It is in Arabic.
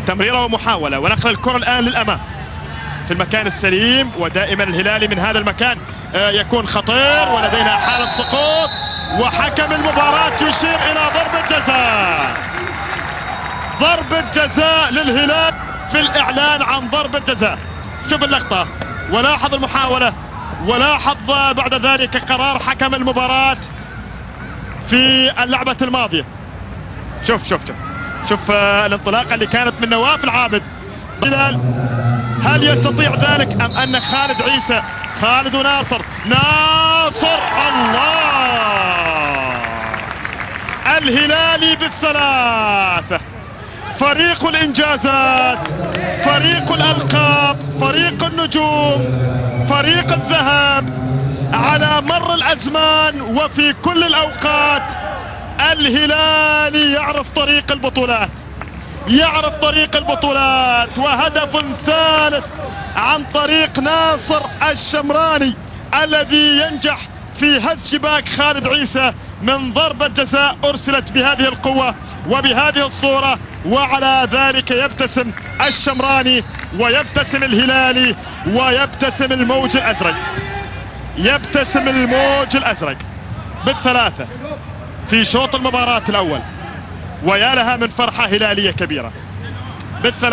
تمريرة ومحاولة ونقل الكرة الآن للأمام في المكان السليم، ودائما الهلالي من هذا المكان يكون خطير، ولدينا حالة سقوط وحكم المباراة يشير إلى ضربة جزاء. ضربة جزاء للهلال في الإعلان عن ضربة جزاء. شوف اللقطة ولاحظ المحاولة ولاحظ بعد ذلك قرار حكم المباراة في اللعبة الماضية. شوف الانطلاقة اللي كانت من نواف العابد. هل يستطيع ذلك أم أن خالد عيسى، خالد وناصر، ناصر، الله! الهلالي بالثلاثة، فريق الإنجازات، فريق الألقاب، فريق النجوم، فريق الذهب على مر الأزمان وفي كل الأوقات. الهلالي يعرف طريق البطولات، يعرف طريق البطولات، وهدف ثالث عن طريق ناصر الشمراني الذي ينجح في هز شباك خالد عيسى من ضربة جزاء أرسلت بهذه القوة وبهذه الصورة. وعلى ذلك يبتسم الشمراني ويبتسم الهلالي ويبتسم الموج الأزرق، يبتسم الموج الأزرق بالثلاثة في شوط المباراة الأول، ويا لها من فرحة هلالية كبيرة بالثلاثة.